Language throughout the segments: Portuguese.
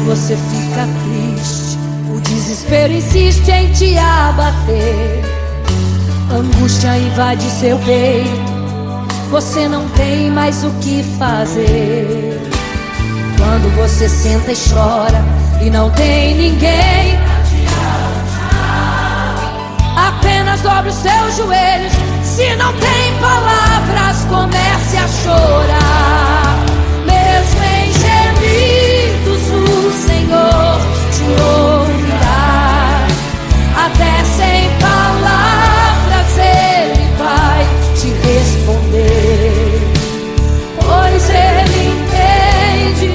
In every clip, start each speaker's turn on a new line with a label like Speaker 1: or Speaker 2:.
Speaker 1: você fica triste, o desespero insiste em te abater. Angústia invade seu peito, você não tem mais o que fazer. Quando você senta e chora e não tem ninguém, apenas dobre os seus joelhos. Se não tem palavras, comece a chorar. Mesmo em gemidos, o Senhor te ouvirá. Até sem palavras Ele vai te responder, pois Ele entende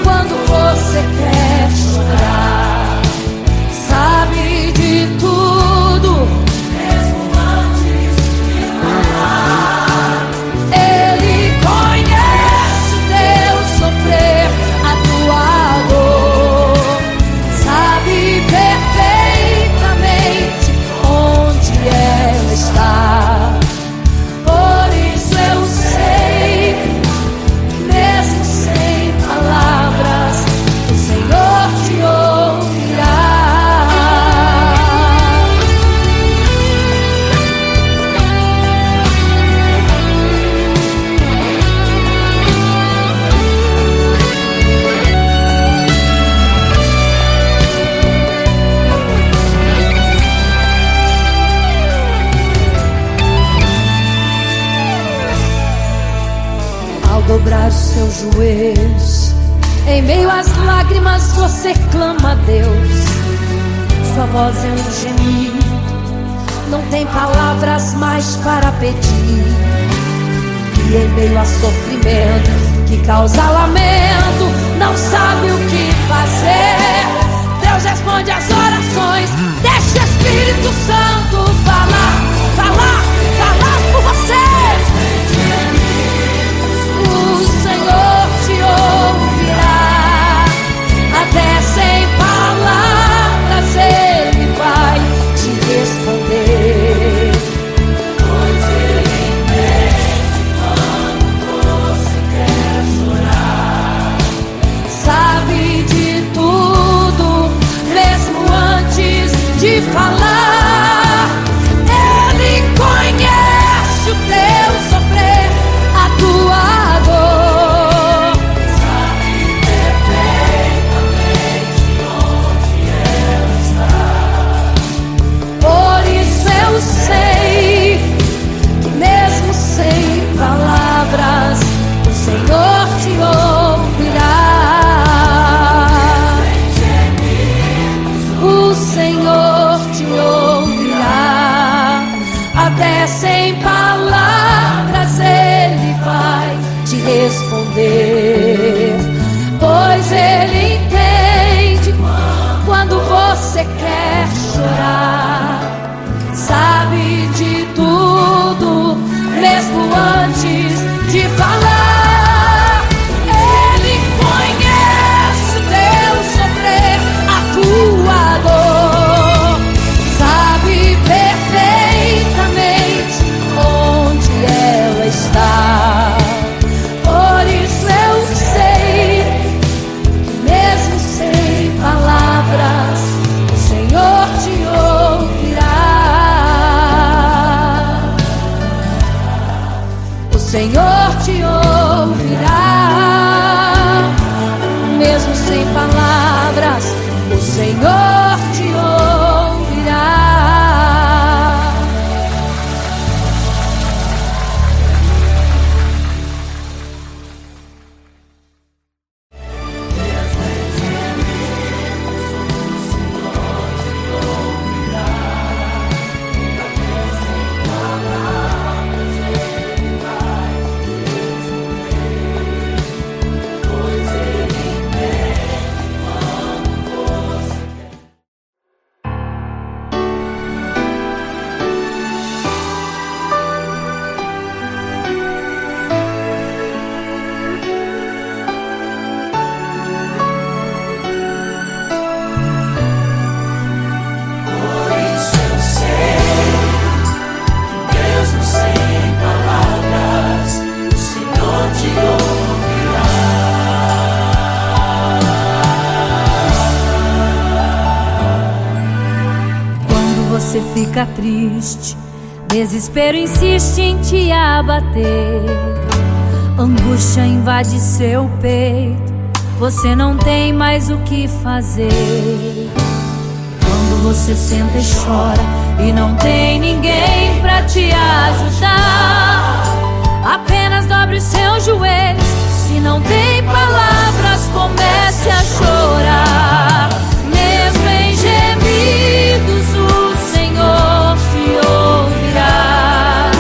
Speaker 1: quando você quer chorar. Sabe de tudo, mesmo antes de falar. Ele conhece o teu sofrer, a tua dor. Sabe perfeitamente onde ela está. Por isso eu sei, mesmo sem palavras, o Senhor te ouvirá. Ao dobrar os seus joelhos, em meio às lágrimas você clama a Deus. Sua voz é um gemido, não tem palavras mais para pedir. E em meio a sofrimento que causa lamento, não sabe o que fazer. Deus responde às orações, deixa o Espírito Santo falar, falar, falar por você. O Senhor te ouvirá. Até sem palavras Ele vai te responder, pois Ele entende quando você quer chorar. Sabe de tudo, mesmo antes de falar. Ele conhece o teu sofrer, a tua dor. Sabe perfeitamente onde ela está. Por isso eu sei que mesmo sem palavras, o Senhor te ouvirá. O Senhor te ouvirá. Até sem palavras Ele vai te responder, pois Ele entende quando você quer chorar. Sabe de tudo, mesmo antes de falar. Ele conhece o teu sofrer, a tua dor. Sabe perfeitamente onde ela está. Por isso eu sei que mesmo sem palavras, o Senhor te ouvirá. O Senhor te ouvirá. Mesmo sem palavras, o Senhor te ouvirá. fica triste, desespero insiste em te abater, angústia invade seu peito, você não tem mais o que fazer. Quando você senta e chora e não tem ninguém pra te ajudar, apenas dobre os seus joelhos. Se não tem palavras, comece a chorar. Mesmo em gemidos, o Senhor te ouvirá.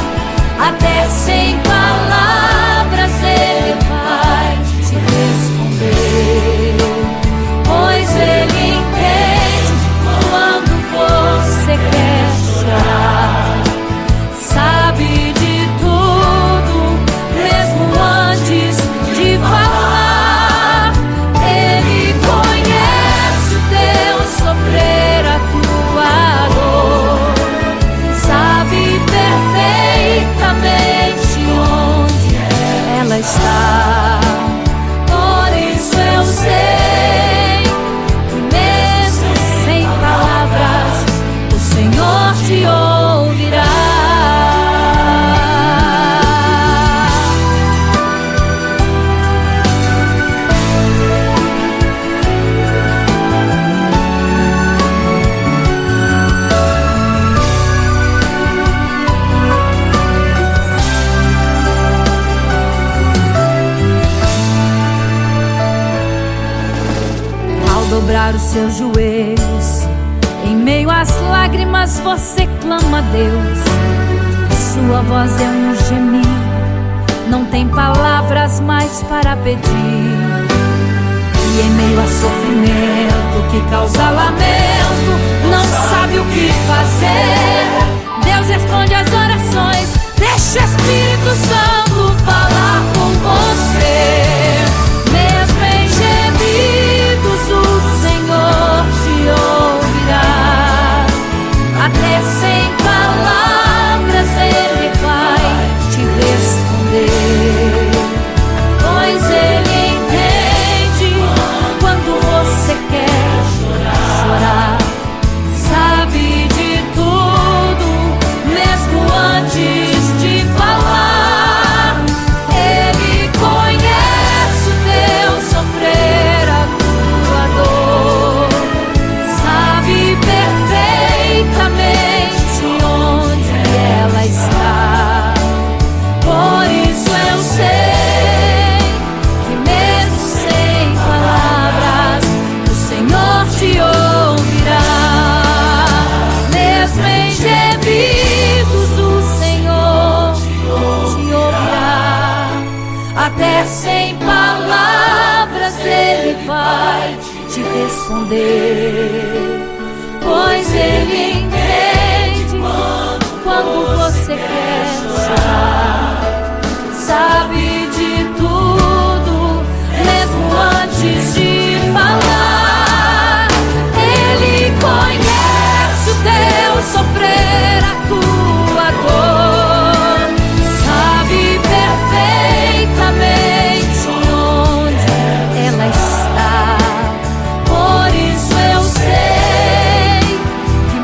Speaker 1: Até sem palavras Ele vai te responder, pois Ele entende quando você quer chorar. Sabe de tudo, mesmo antes de falar. Ele conhece o teu sofrer, a tua dor. Sabe perfeitamente onde ela está. Por isso eu sei que mesmo sem palavras o Senhor te ouvirá. Dobrar os seus joelhos, em meio às lágrimas você clama a Deus. Sua voz é um gemido, não tem palavras mais para pedir. E em meio a sofrimento que causa lamento, não sabe o que fazer. Deus responde às orações, deixa o Espírito Santo falar com você. Mesmo em gemidos, o Senhor te ouvirá. Até sem palavras Ele vai te responder, pois Ele entende quando você quer chorar. Sabe de tudo, mesmo antes de falar. Ele conhece o teu sofrer, a tua dor. Sabe perfeitamente onde ela está. Por isso eu sei que mesmo sem palavras o Senhor te ouvirá. Mesmo em gemidos o Senhor te ouvirá. Até sem palavras Ele vai te responder, pois Ele entende quando você quer chorar. Sabe de tudo, mesmo antes de falar. Ele conhece o teu sofrer, a tua dor. Sabe perfeitamente onde ela está. Por isso eu sei que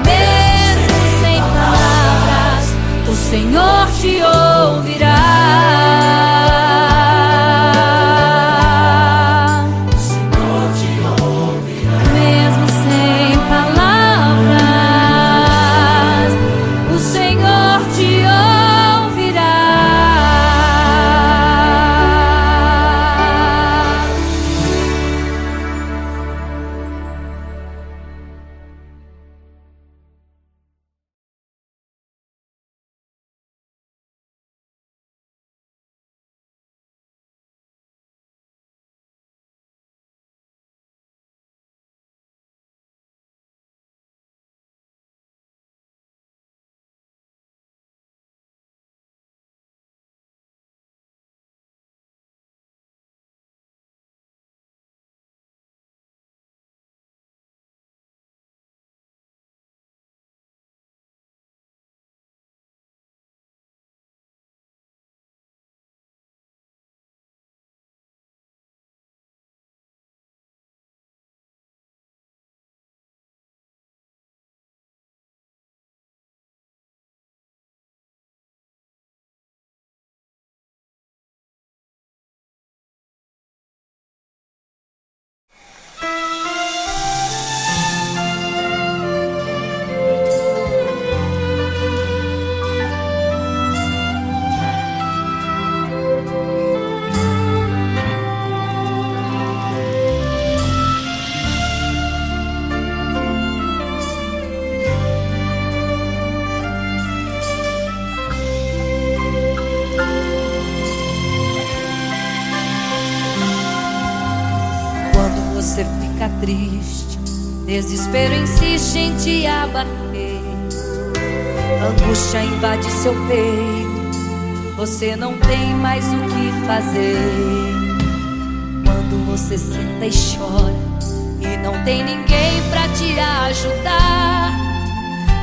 Speaker 1: você fica triste, desespero insiste em te abater, angústia invade seu peito, você não tem mais o que fazer. Quando você senta e chora e não tem ninguém pra te ajudar,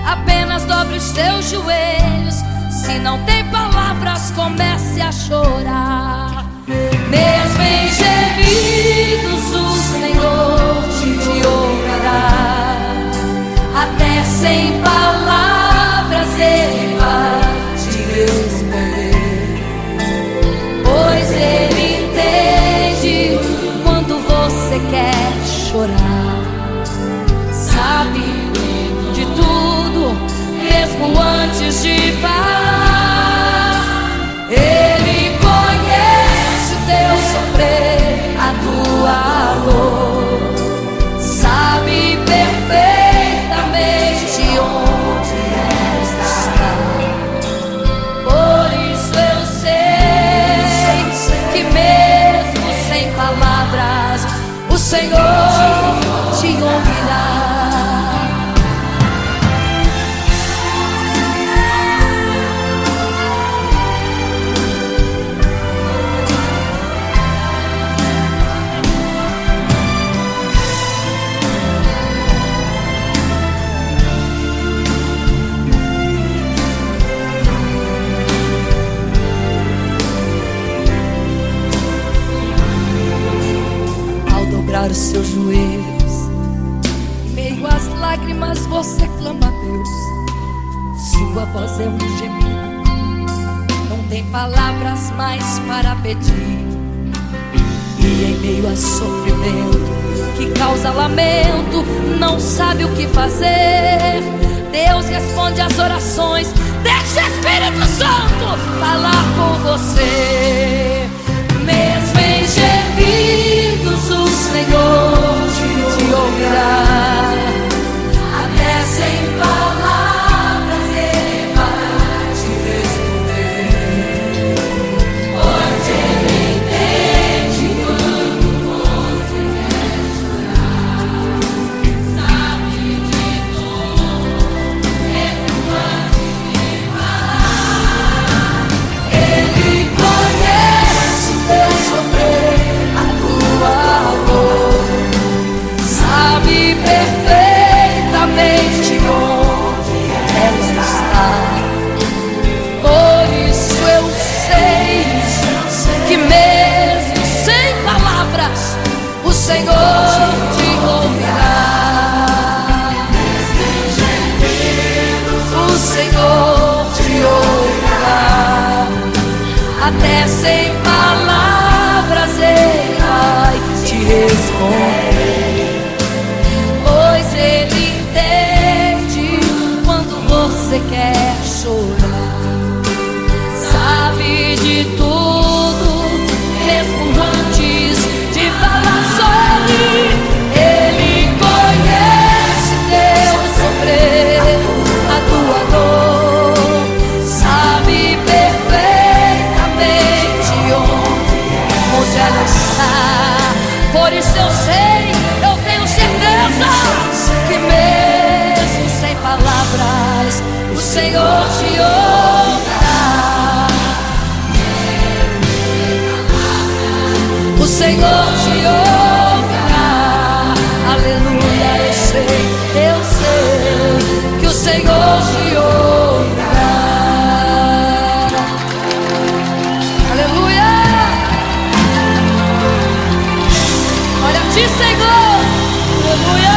Speaker 1: apenas dobre os seus joelhos. Se não tem palavras, comece a chorar. Mesmo em gemidos, o Senhor te ouvirá. Até sem palavras Ele vai te responder, pois Ele entende quando você quer chorar. Sabe de tudo, mesmo antes de falar. Ele conhece o teu sofrer, a tua dor, sabe perfeitamente onde está. Por isso eu sei que mesmo sem palavras o Senhor te ouvirá. Os seus joelhos, em meio às lágrimas você clama a Deus. Sua voz é um gemido, não tem palavras mais para pedir. E em meio a sofrimento que causa lamento, não sabe o que fazer. Deus responde às orações, deixa o Espírito Santo falar com você. Mesmo em gemidos o Senhor te ouvirá. Até sem palavras Ele vai te responder, pois Ele entende quando você quer chorar. Sabe de tudo, mesmo antes de falar. Ele conhece o teu sofrer, a tua dor, sabe perfeitamente onde ela está. Por isso eu sei que mesmo sem palavras o Senhor te ouvirá. O Senhor te ouvirá. Até sem palavras Ele vai te responder, pois Ele entende quando você quer chorar. Sabe de tudo, mesmo antes de falar sobre. Ele conhece teu sofrer, a tua dor, sabe perfeitamente onde ela está. Por isso eu sei, eu tenho certeza que mesmo sem palavras o Senhor te ouvirá. O Senhor te ouvirá. Aleluia, eu sei que o Senhor te ouvirá. Aleluia. Olha a ti, Senhor. Aleluia.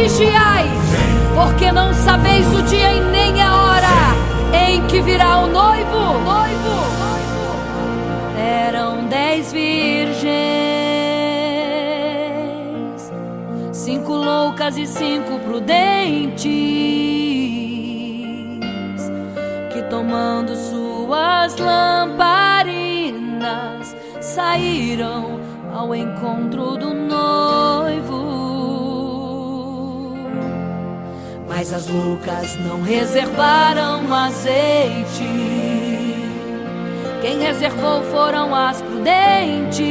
Speaker 1: vigiai, porque não sabeis o dia e nem a hora em que virá o noivo. Eram 10 virgens, 5 loucas e 5 prudentes, que tomando suas lamparinas saíram ao encontro do noivo. Mas as loucas não reservaram azeite. Quem reservou foram as prudentes.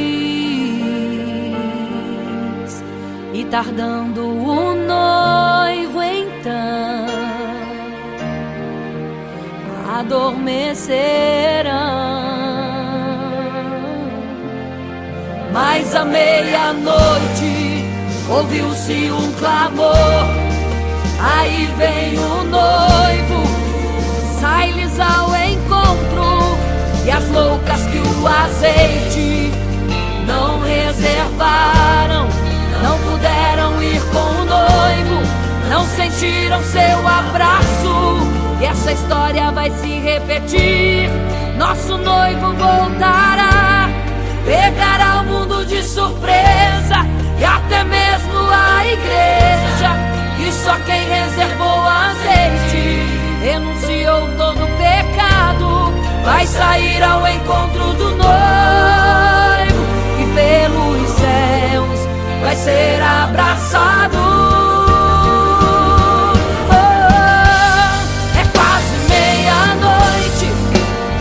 Speaker 1: E tardando o noivo então, adormecerão. Mas à meia-noite ouviu-se um clamor: aí vem o noivo, sai-lhes ao encontro. E as loucas que o azeite não reservaram, não puderam ir com o noivo, não sentiram seu abraço. E essa história vai se repetir. Nosso noivo voltará, pegará o mundo de surpresa, e até mesmo a igreja. E só quem reservou azeite, renunciou todo o pecado, vai sair ao encontro do noivo, e pelos céus vai ser abraçado. É quase meia-noite,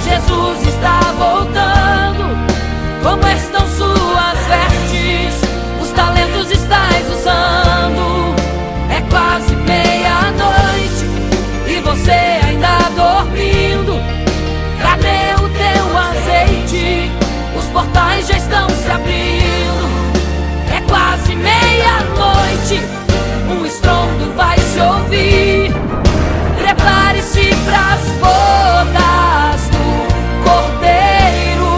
Speaker 1: Jesus está voltando. Como estão suas vestes? Os talentos estais usando. É quase meia-noite e você ainda dormindo. Cadê o teu azeite? Os portais já estão se abrindo. É quase meia-noite, um estrondo vai se ouvir. Prepare-se pras bodas do Cordeiro,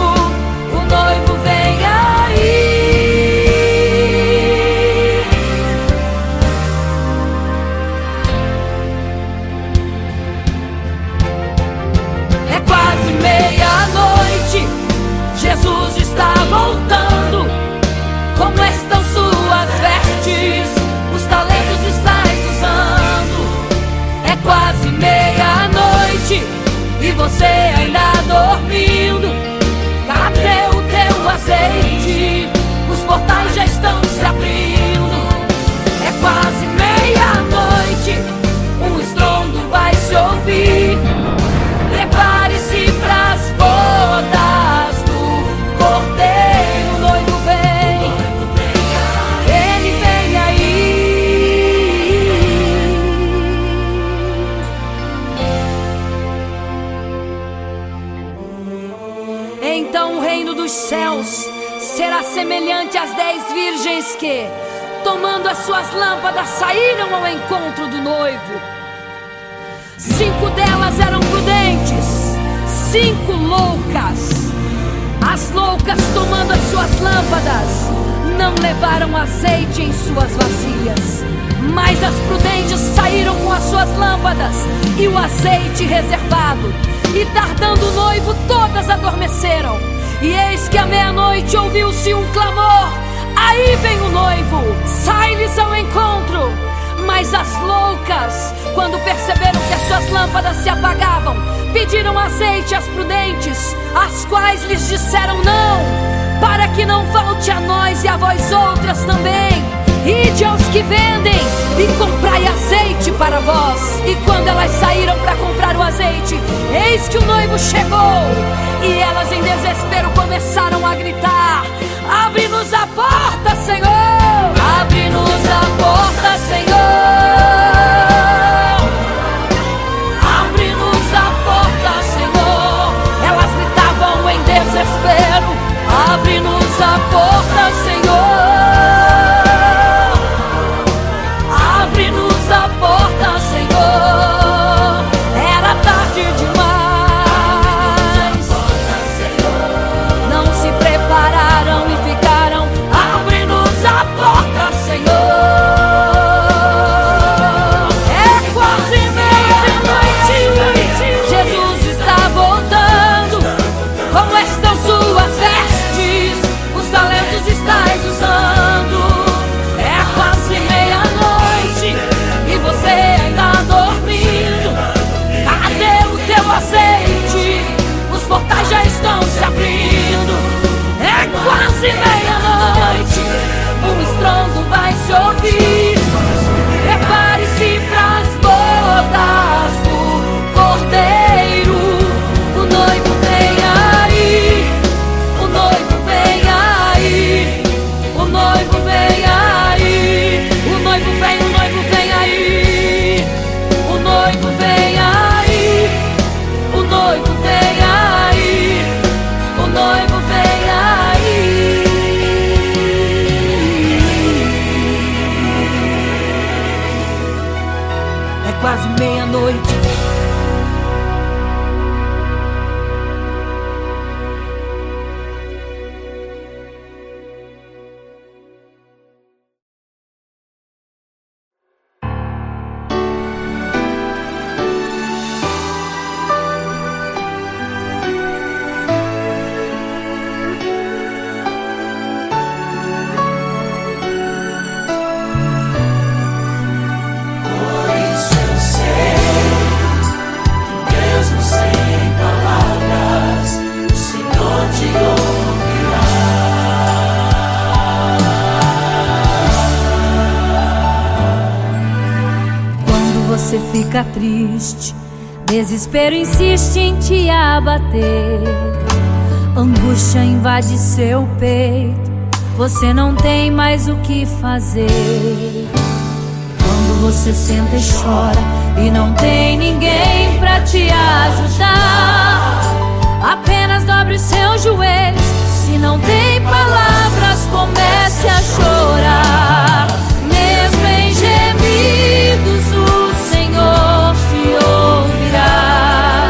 Speaker 1: o noivo vem aí. É quase meia-noite, Jesus está voltando. Como estão suas vestes? Os talentos estais usando. É quase meia-noite e você ainda dormindo. Cadê o teu azeite? Os portais já estão se abrindo. É quase meia-noite, um estrondo vai se ouvir. Prepare-se pras bodas do Cordeiro, o noivo vem, ele vem aí. Então o reino dos céus será semelhante às 10 virgens que, tomando as suas lâmpadas, saíram ao encontro do noivo. 5 delas eram prudentes, 5 loucas. As loucas, tomando as suas lâmpadas, não levaram azeite em suas vasilhas. Mas as prudentes saíram com as suas lâmpadas e o azeite reservado. E tardando o noivo, todas adormeceram. E eis que à meia-noite ouviu-se um clamor: aí vem o noivo, sai-lhes ao encontro. Mas as loucas, quando perceberam que as suas lâmpadas se apagavam, pediram azeite às prudentes, as quais lhes disseram: não, para que não falte a nós e a vós outras também. Ide aos que vendem e comprai azeite para vós. E quando elas saíram para comprar o azeite, eis que o noivo chegou. E elas em desespero começaram a gritar: abre-nos a porta, Senhor! Abre-nos a porta, Senhor! Abre-nos a porta, Senhor! Elas gritavam em desespero: abre-nos a porta, Senhor! Abre-nos a porta, Senhor! Era tarde demais. Não se prepararam e ficaram: abre-nos a fica triste, desespero insiste em te abater, angústia invade seu peito, você não tem mais o que fazer. Quando você senta e chora e não tem ninguém pra te ajudar, apenas dobre os seus joelhos. Se não tem palavras, comece a chorar. Mesmo em gemidos, o Senhor te ouvirá.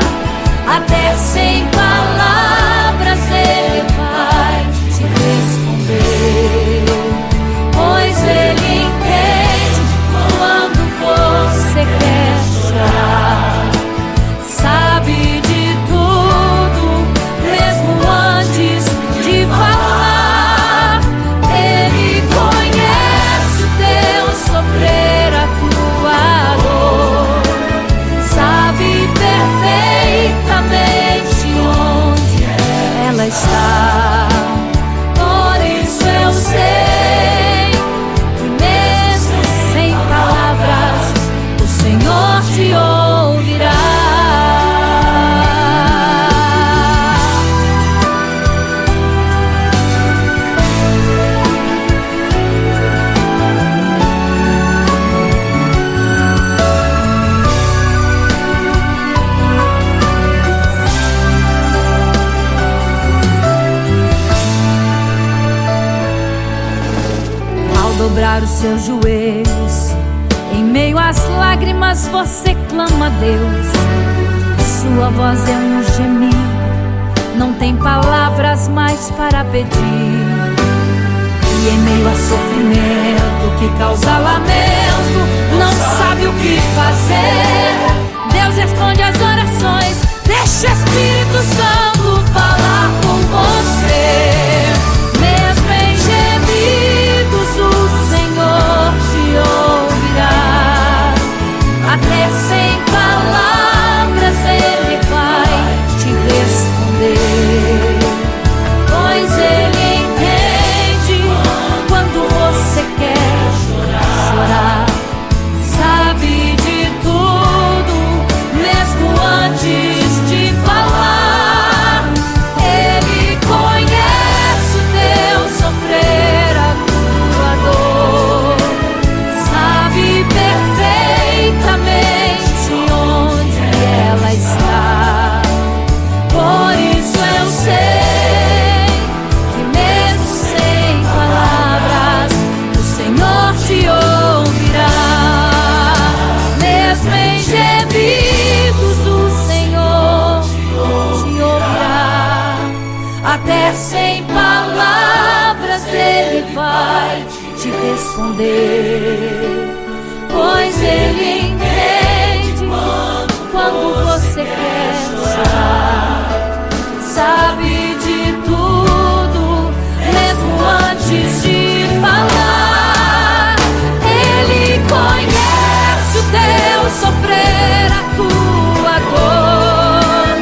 Speaker 1: Até sem palavras Ele vai te responder, pois Ele entende quando você quer chorar. Sabe de tudo, mesmo antes de falar. Ele conhece o teu sofrer, a tua dor. Sabe perfeitamente onde ela está. Por isso eu sei que mesmo sem palavras o Senhor te ouvirá. Dobrar os seus joelhos, em meio às lágrimas você clama a Deus. Sua voz é um gemido, não tem palavras mais para pedir. E em meio a sofrimento que causa lamento, não sabe o que fazer. Deus responde às orações, deixa o Espírito Santo falar com você. Mesmo em gemidos o Senhor te ouvirá. Até sem palavras Ele vai te responder, pois Ele entende quando você quer chorar. Sabe de tudo, mesmo antes de falar. Ele conhece o teu sofrer, a tua dor. Sabe perfeitamente onde ela está. Por isso eu sei que mesmo sem palavras o Senhor te ouvirá. Mesmo em gemidos o Senhor te ouvirá. Até sem palavras Ele vai te responder, pois Ele entende quando você quer chorar. Sabe de tudo, mesmo antes de falar. Ele conhece o teu sofrer, a tua dor.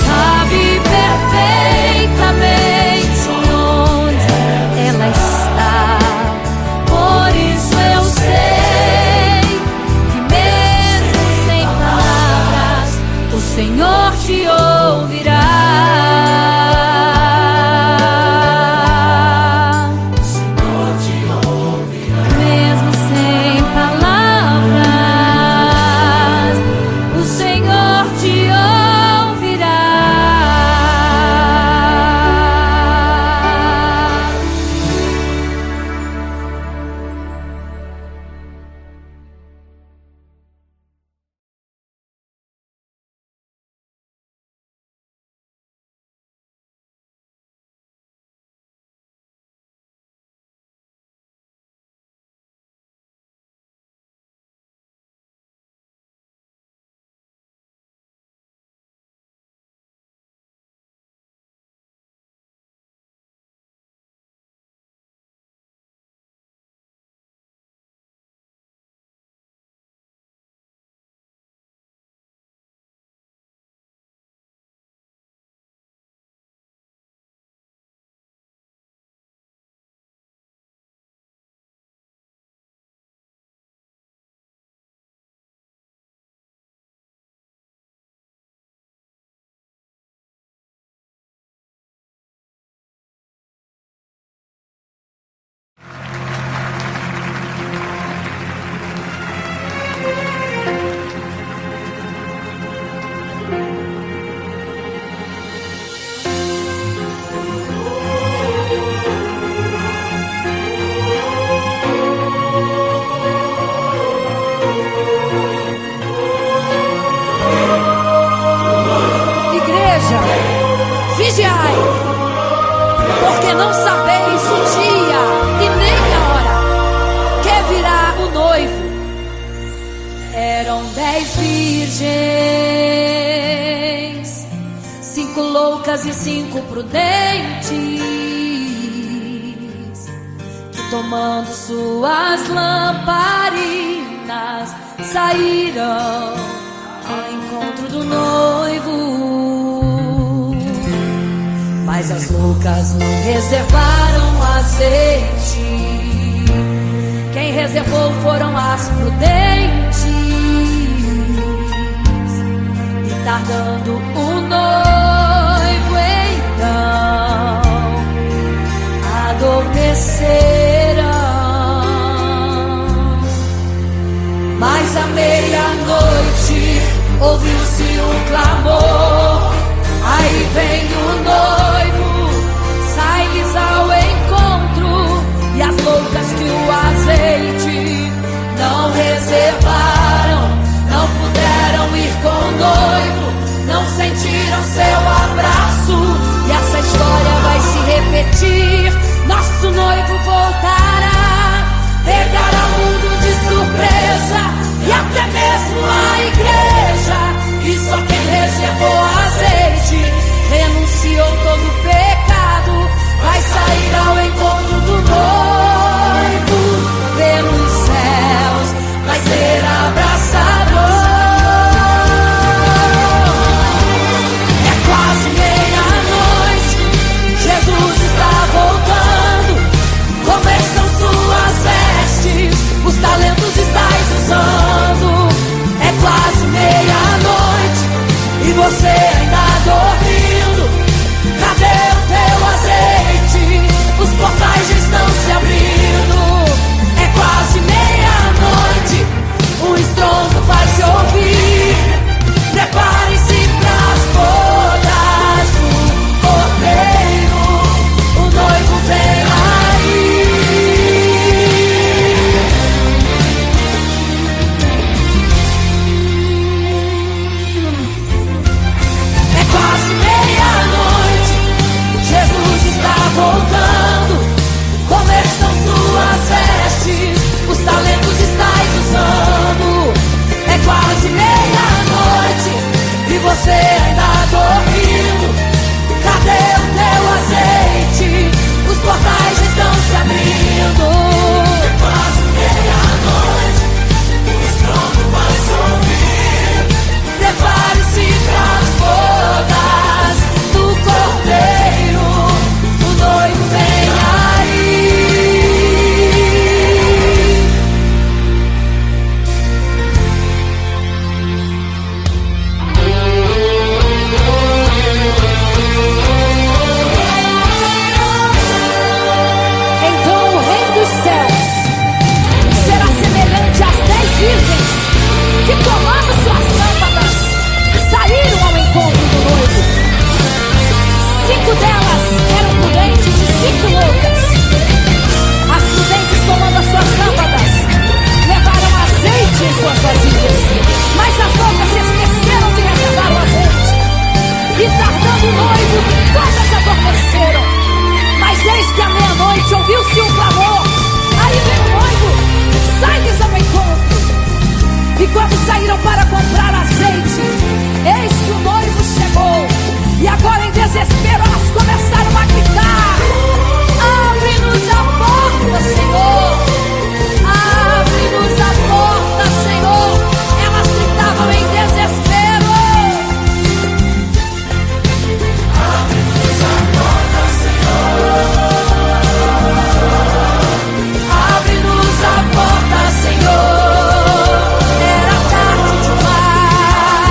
Speaker 1: Sabe perfeitamente onde ela está. Por isso eu sei que mesmo sem palavras o Senhor te ouvirá. Vigiai, porque não sabeis o dia e nem a hora que virá o noivo. Eram 10 virgens, 5 loucas e 5 prudentes, que tomando suas lamparinas saíram ao encontro do noivo. Mas as loucas não reservaram azeite. Quem reservou foram as prudentes. E tardando o noivo então adormeceram. Mas à meia-noite ouviu-se um clamor. Aí vem o noivo, sai-lhes ao encontro. E as loucas que o azeite não reservaram, não puderam ir com o noivo, não sentiram seu abraço. E essa história vai se repetir. Nosso noivo voltará, pegará o mundo de surpresa, e até mesmo a igreja. E só quem reservou azeite, renunciou todo pecado, vai sair ao encontro do noivo. Pelos céus vai ser abraçador. É quase meia-noite, Jesus está voltando. Como estão suas vestes? Os talentos estáis usando. É quase meia-noite e você ainda dormindo. Cadê o teu azeite? Os portais já estão se abrindo. É quase meia-noite, o estrondo vai se ouvir. Prepare-se pras bodas do Cordeiro, o noivo vem aí. É quase meia-noite, Jesus está voltando. Como estão suas vestes? Os talentos estáis usando. É quase meia-noite e você ainda dormindo. Cadê o teu azeite? Os portais estão se abrindo. É quase meia-noite, o estrondo vai se ouvir. Prepare-se pras bodas do Cordeiro, o noivo vem aí. Então o reino dos céus será semelhante às 10 virgens que, tomando suas lâmpadas, saíram ao encontro do noivo. 5 delas eram prudentes e 5 loucas. As prudentes, tomando as suas lâmpadas, levaram azeite em suas vasilhas, mas as loucas se esqueceram de reservar o azeite. E tardando o noivo, todas adormeceram. Mas eis que à meia-noite ouviu-se um clamor. Aí vem o noivo, sai-lhes ao encontro. E quando saíram para comprar azeite, eis que o noivo chegou. E agora em desespero elas começaram a gritar: abre-nos a porta, Senhor! Abre-nos a porta, Senhor! Elas gritavam em desespero. Abre-nos a porta, Senhor! Abre-nos a porta, Senhor! Era tarde demais.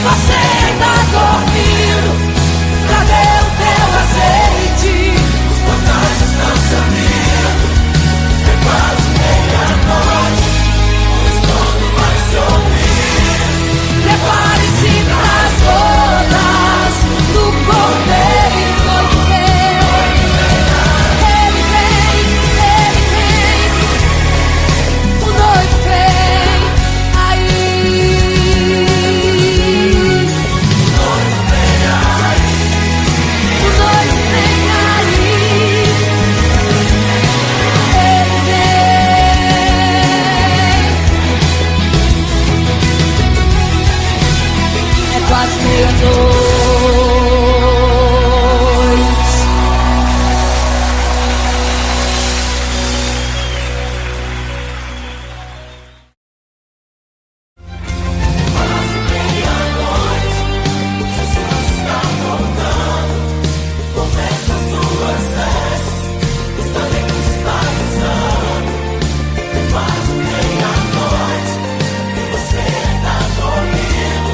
Speaker 1: você tá dormindo, cadê o teu azeite?
Speaker 2: Os portais estão se abrindo, é quase meia-noite, o estrondo vai se ouvir.
Speaker 1: Prepare-se pras bodas do Cordeiro. Ele vem, ele vem, o noivo vem aí. O noivo vem aí. Ele vem. É quase meia-noite.
Speaker 2: Quase meia-noite, Jesus está voltando, com estas suas vestes, os talentos está usando. É quase meia-noite, e você está dormindo.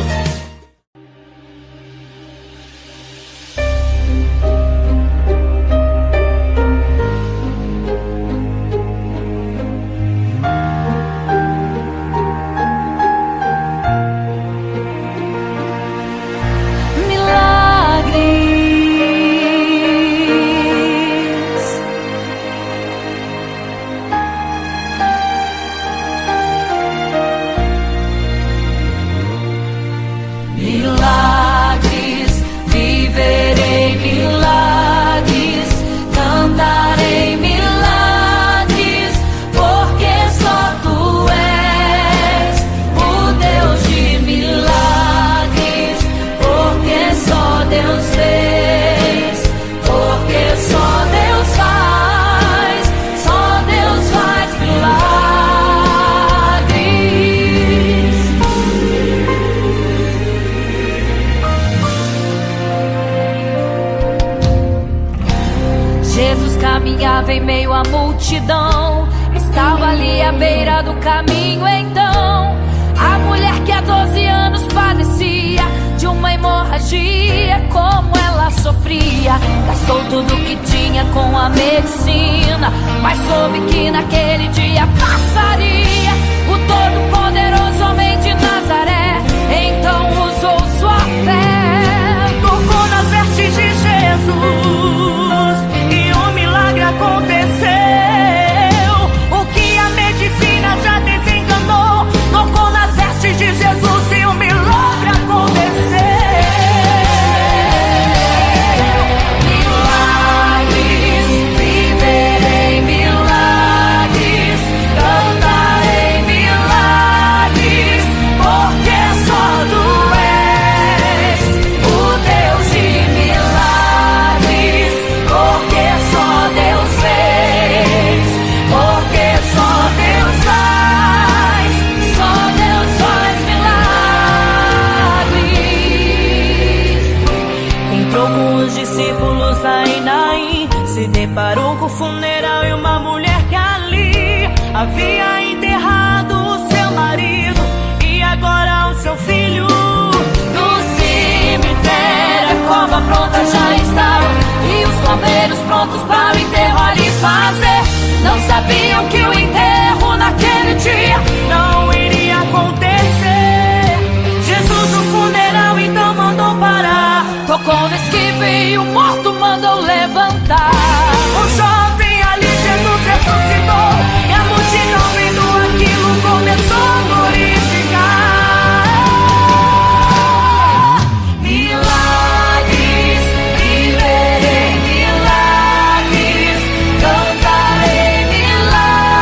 Speaker 1: Milagres. Milagres, viverei milagres, cantarei milagres, porque só tu és o Deus de milagres, porque só Deus fez, porque só Deus faz milagres. Jesus caminhava em meio à multidão, estava ali à beira do caminho. Então, a mulher que há 12 anos padecia de uma hemorragia, como ela sofria, gastou tudo que tinha com a medicina, mas soube que naquele dia passaria. O Todo-Poderoso homem de Nazaré então usou sua fé, tocou nas vestes de Jesus e um milagre aconteceu. O que a medicina já desenganou, tocou nas vestes de Jesus e um milagre aconteceu. Milagres, viverei milagres, cantarei milagres, porque só tu és o Deus de milagres, porque só Deus fez, porque só Deus faz milagres.
Speaker 3: Entrou com os discípulos lá em Naim, se deparou com o funeral e uma mulher que ali havia enterrado o seu marido e agora o seu filho.
Speaker 1: No cemitério a cova pronta já estava e os coveiros prontos para o enterro ali fazer. Não sabiam que o enterro naquele dia
Speaker 3: Não iria acontecer. Jesus no funeral então mandou parar.
Speaker 1: tocou no esquivo e o morto mandou levantar.
Speaker 3: O jovem ali Jesus ressuscitou e a multidão vendo aquilo começou a glorificar.
Speaker 1: Milagres, viverei milagres, cantarei milagres.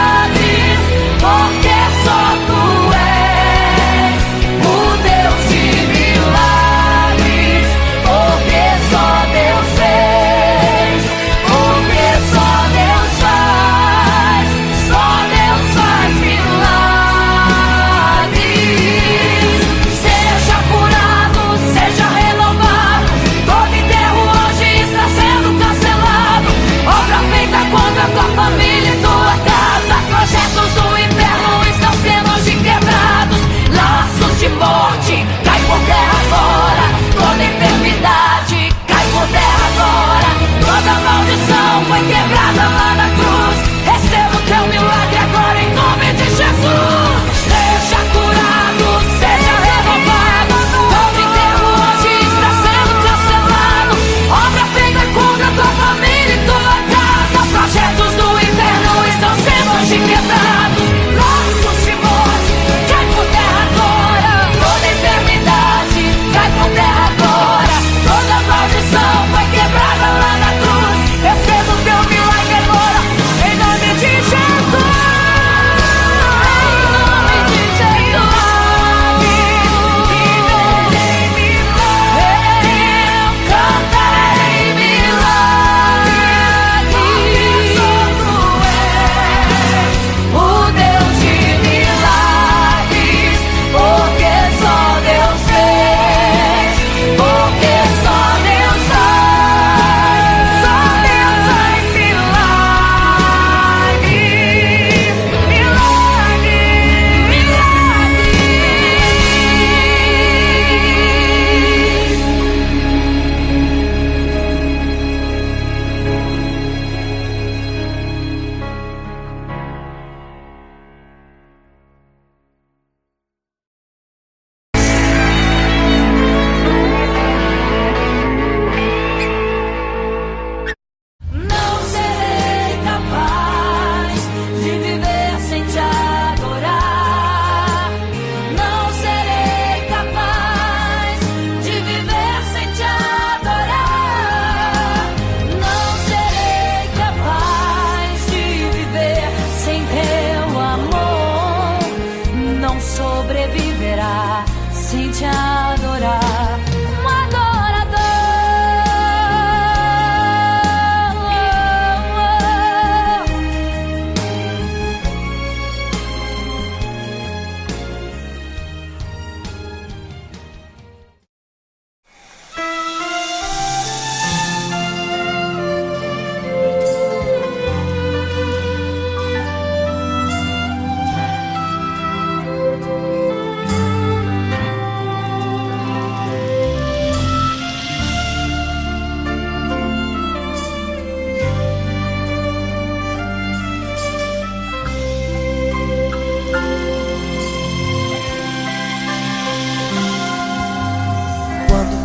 Speaker 3: não sobreviverá sem te adorar. Um adorador.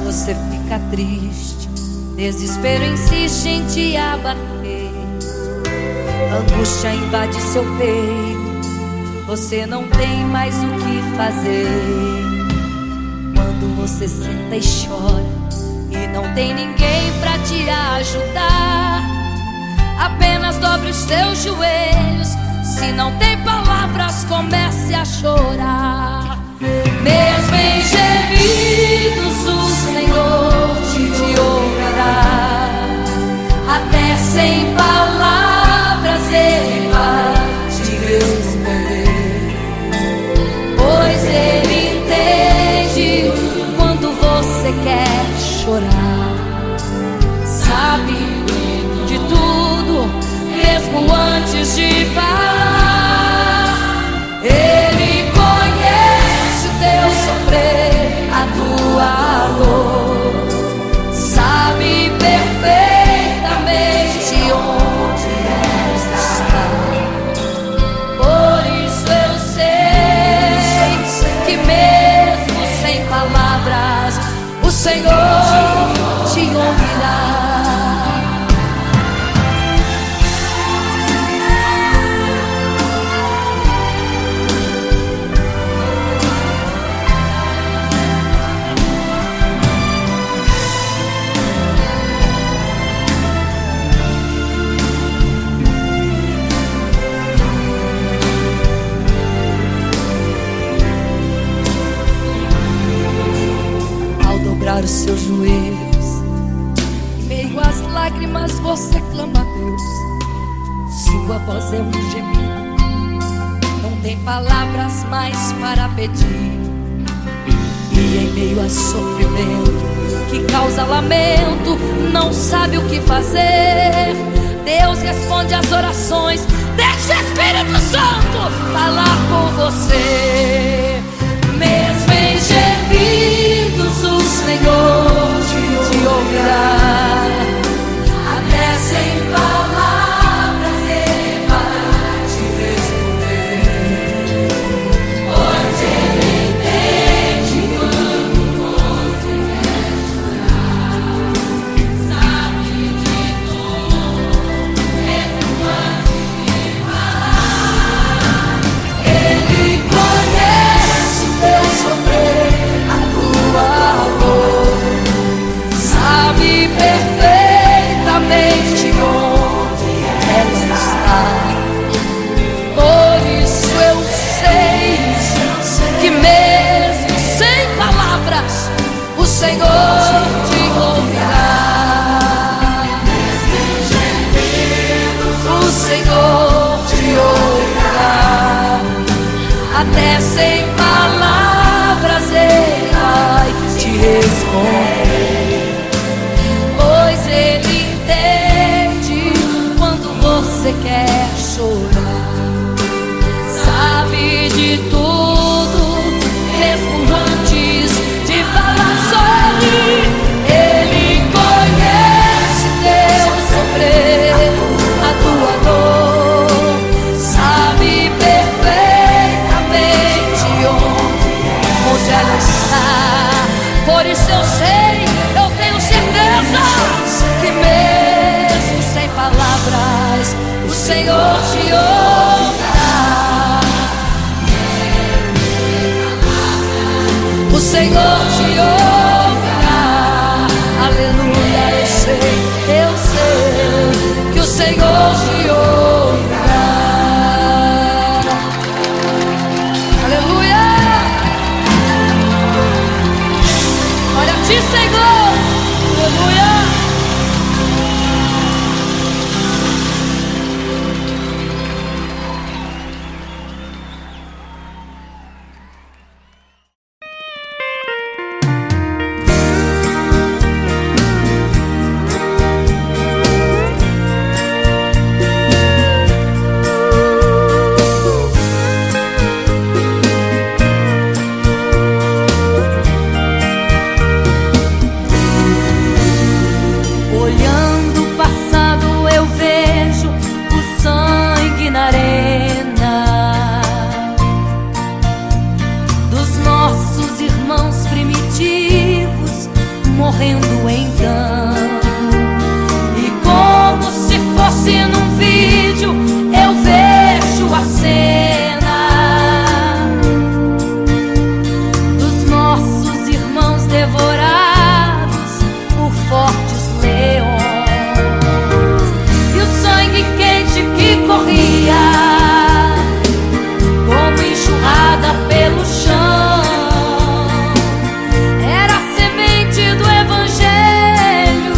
Speaker 1: Você fica triste, desespero insiste em te abater, angústia invade seu peito, você não tem mais o que fazer. Quando você senta e chora e não tem ninguém pra te ajudar, apenas dobre os seus joelhos. Se não tem palavras, comece a chorar. Mesmo em gemidos o Senhor te ouvirá, até sem palavras Ele vai te responder, pois Ele entende quando você quer chorar. Sabe de tudo, mesmo antes de falar. Ele conhece o teu sofrer, a tua dor, sabe perfeitamente onde está. Por isso eu sei que mesmo sem palavras o Senhor te ouvirá. Os seus joelhos, em meio às lágrimas você clama a Deus. Sua voz é um gemido, não tem palavras mais para pedir. E em meio a sofrimento que causa lamento, não sabe o que fazer. Deus responde às orações, deixa o Espírito Santo falar por você. Mesmo em gemidos o Senhor te ouvirá, até sem palavras Ele vai te responder, pois Ele entende quando você quer chorar. Sabe de tudo, mesmo antes de falar. Ele conhece o teu sofrer, a tua dor, sabe perfeitamente onde ela está. Por isso eu sei que mesmo sem palavras o Senhor te ouvirá. O Senhor te ouvirá, até sem palavras Ele vai te responder, pois Ele entende quando você quer chorar. Sabe de tudo, mesmo antes de falar sobre. Ele conhece teu sofrer, a tua dor, sabe perfeitamente onde ela está. Por isso eu sei, eu tenho certeza que mesmo sem palavras o Senhor te ouvirá. O Senhor te ouvirá. Aleluia, eu sei que o Senhor te ouvirá. Aleluia. irmãos primitivos morrendo então. E como se fosse num vídeo, eu vejo a cena dos nossos irmãos devorados por fortes leões. E o sangue quente que corria como enxurrada pelo chão era a semente do evangelho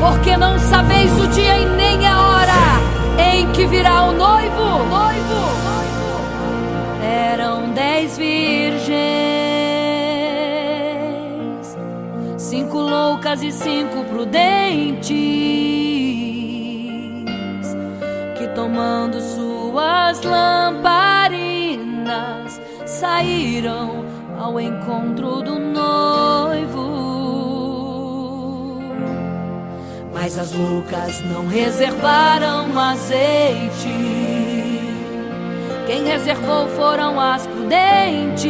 Speaker 1: porque não sabeis o dia e nem a hora em que virá o noivo. Eram 10 virgens, 5 loucas e 5 prudentes, que tomando suas lamparinas saíram ao encontro do noivo. Mas as loucas não reservaram azeite. Quem reservou foram as prudentes.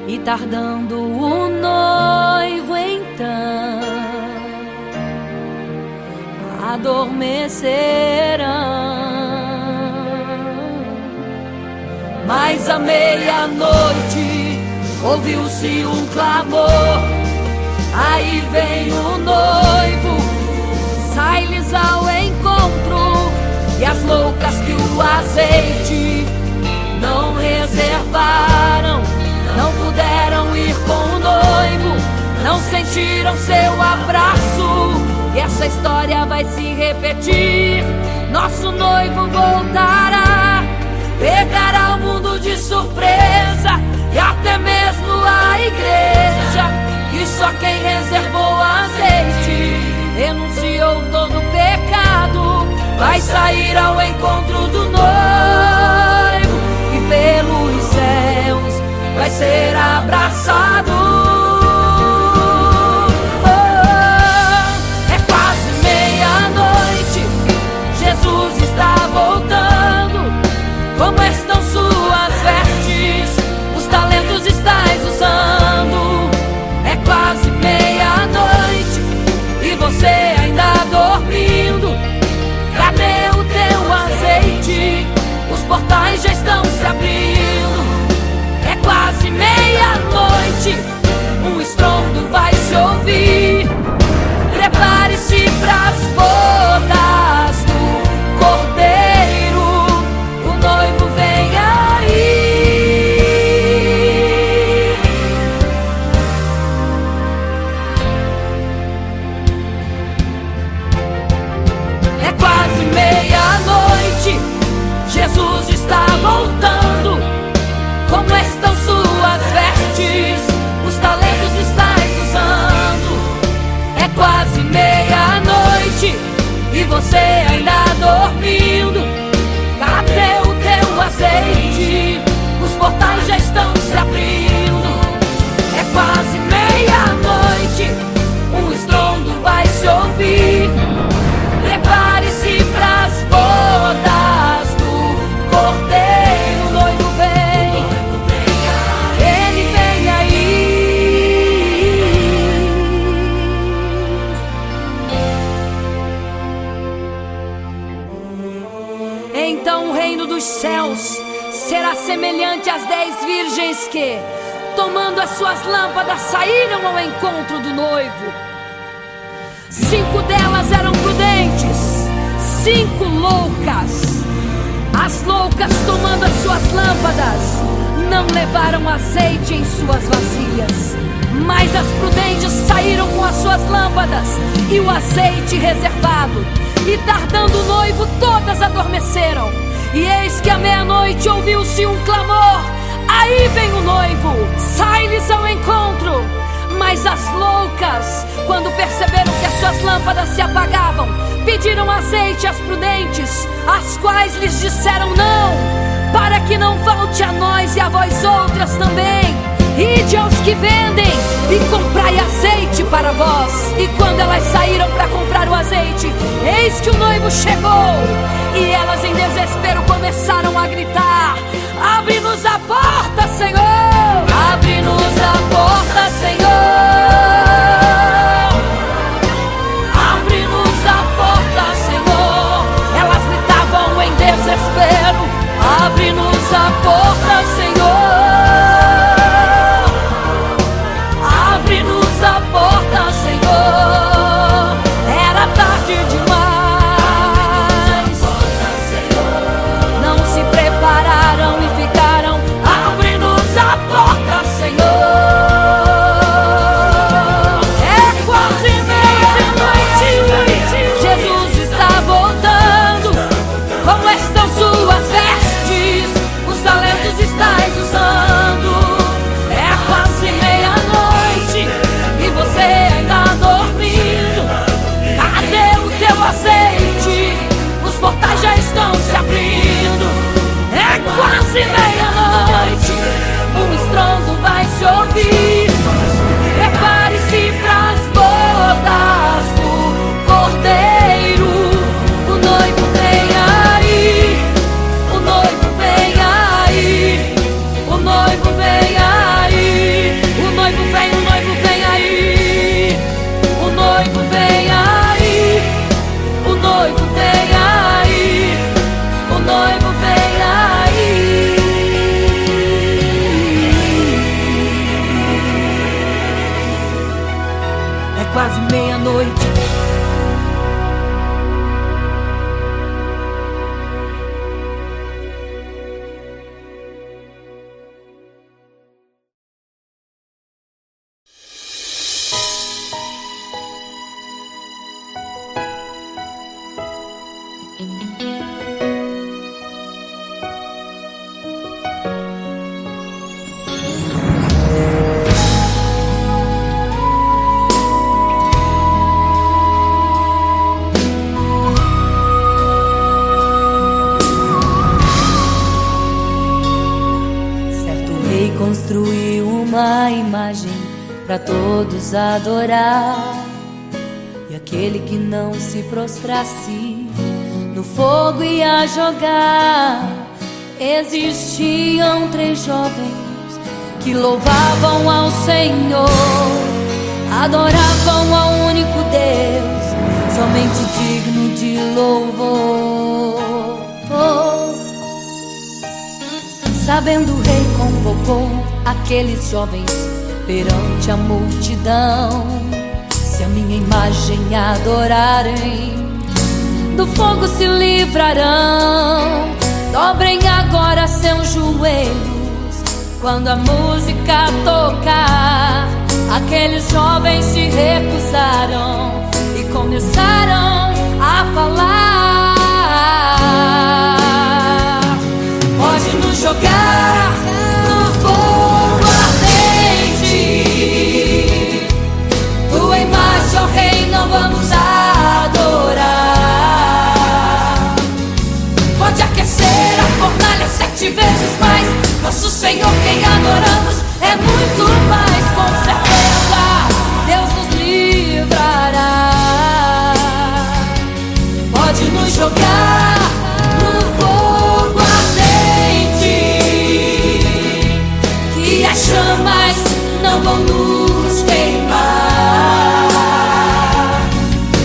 Speaker 1: E tardando o noivo então, adormecerão. Mas à meia-noite ouviu-se um clamor: aí vem o noivo, sai-lhes ao encontro. E as loucas que o azeite não reservaram, não puderam ir com o noivo, não sentiram seu abraço. E essa história vai se repetir. Nosso noivo voltará, pegará o mundo de surpresa, e até mesmo a igreja. E só quem reservou azeite, renunciou todo o pecado, vai sair ao encontro do noivo, e pelos céus vai ser abraçado. É quase meia-noite, Jesus está voltando. Como estão suas vestes? Os talentos estais usando. É quase meia-noite e você ainda dormindo. Cadê o teu azeite? Os portais já estão se abrindo. É quase meia-noite, um estrondo vai se ouvir. Prepare-se pras bodas do Cordeiro, o noivo vem aí. É quase meia-noite, Jesus está voltando. Como estão suas vestes? Os talentos estais usando. É quase meia-noite e você ainda dormindo. Cadê o teu azeite? Os portais já estão se abrindo. É quase meia-noite, um estrondo vai se ouvir. Prepare-se pras bodas do Cordeiro, o noivo vem, ele vem aí. Então o reino dos céus será semelhante às 10 virgens que, tomando as suas lâmpadas, saíram ao encontro do noivo. 5 delas eram prudentes, 5 loucas. As loucas, tomando as suas lâmpadas, não levaram azeite em suas vasilhas. Mas as prudentes saíram com as suas lâmpadas e o azeite reservado. E tardando o noivo, todas adormeceram. E eis que à meia-noite ouviu-se um clamor: aí vem o noivo, sai-lhes ao encontro. Mas as loucas, quando perceberam que as suas lâmpadas se apagavam, pediram azeite às prudentes, as quais lhes disseram: não, para que não falte a nós e a vós outras também. Ide aos que vendem e comprai azeite para vós. E quando elas saíram para comprar o azeite, eis que o noivo chegou. E elas em desespero começaram a gritar: abre-nos a porta, Senhor! Abre-nos a porta, Senhor! Abre-nos a porta, Senhor! Elas gritavam em desespero: abre-nos a porta, Senhor! Abre-nos a porta, Senhor! Era tarde demais. Não se prepararam e ficaram: abre-nos a porta, Senhor! ainda dormindo? Cadê o teu azeite? Os portais já estão se abrindo. É quase meia-noite, um estrondo vai se ouvir. Prepare-se pras bodas do Cordeiro. O noivo vem aí, o noivo vem aí, o noivo vem aí, o noivo vem, o noivo vem aí, o noivo vem aí, o noivo vem aí, o noivo vem aí. É quase meia-noite. Construiu uma imagem para todos adorar, e aquele que não se prostrasse no fogo ia jogar. Existiam 3 jovens que louvavam ao Senhor, adoravam ao único Deus, somente digno de louvor. Sabendo, o rei convocou aqueles jovens perante a multidão. Se a minha imagem adorarem, do fogo se livrarão. Dobrem agora seus joelhos quando a música tocar. Aqueles jovens se recusaram e começaram a falar. Pode nos jogar no fogo ardente, tua imagem, ó Rei, não vamos adorar. Pode aquecer a fornalha 7 vezes mais, nosso Senhor quem adoramos é muito mais. Com certeza Deus nos livrará. Pode nos jogar no fogo ardente, que as chamas não vão nos queimar.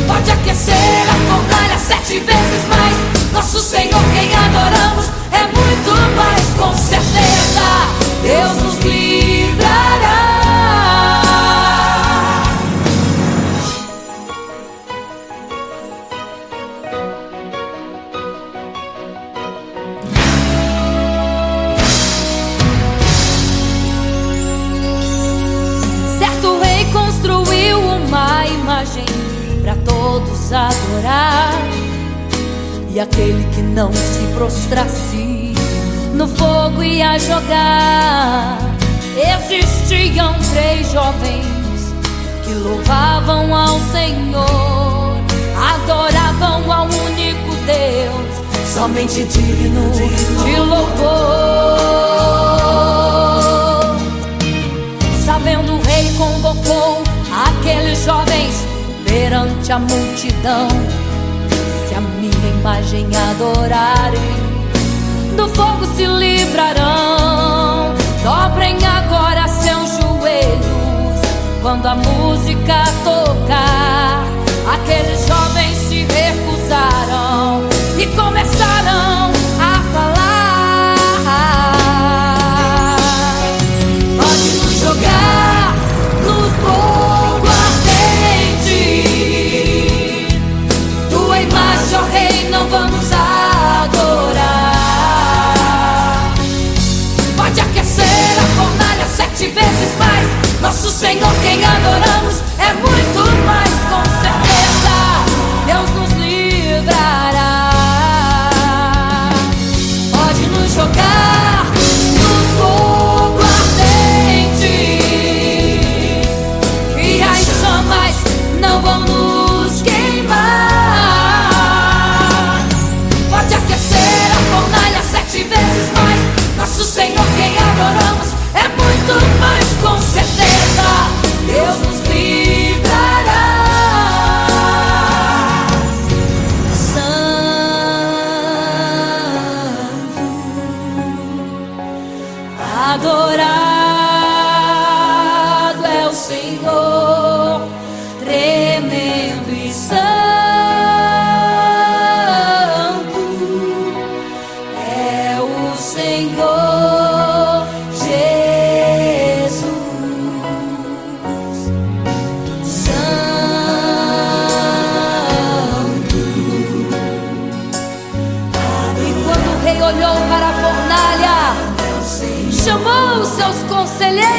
Speaker 1: Pode aquecer a fornalha 7 vezes mais, nosso Senhor quem adoramos é muito mais. Com certeza Deus nos livrará. Certo rei construiu uma imagem para todos adorar, e aquele que não se prostrasse no fogo ia jogar. Existiam 3 jovens que louvavam ao Senhor, adoravam ao único Deus, somente digno de louvor. Sabendo, o rei convocou aqueles jovens perante a multidão. Se a minha imagem adorarem, do fogo se livrarão. Dobrem agora seus joelhos quando a música tocar. Aqueles jovens se recusaram e começaram a falar. Pode nos jogar no fogo ardente, tua imagem, ó Rei, não vamos adorar. Pode aquecer a fornalha 7 vezes mais, nosso Senhor quem adoramos é muito mais. Com certeza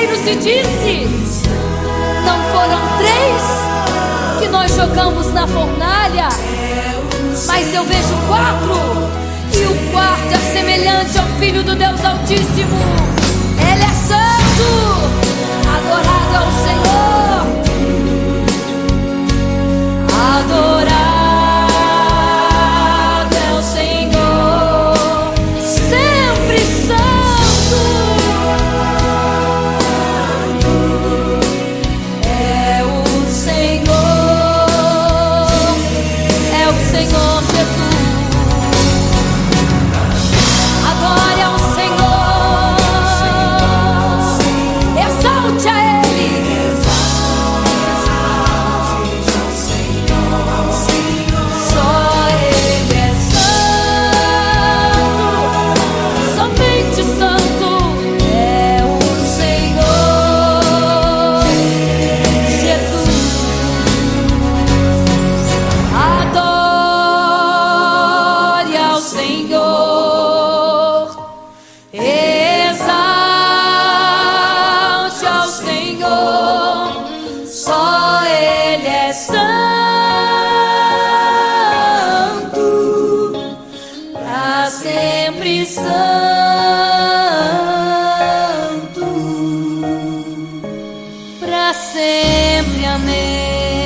Speaker 1: guerreiros e disse: não foram 3 que nós jogamos na fornalha, mas eu vejo 4, e o quarto é semelhante ao Filho do Deus Altíssimo. Ele é santo, adorado é o Senhor, adorado é o Senhor, sempre santo. É o Senhor Jesus. Adore ao Senhor, exalte a Ele. Só Ele é santo, somente santo é o Senhor Jesus. Adore ao Senhor, exalte ao Senhor, só Ele é santo, pra sempre santo, pra sempre, amém.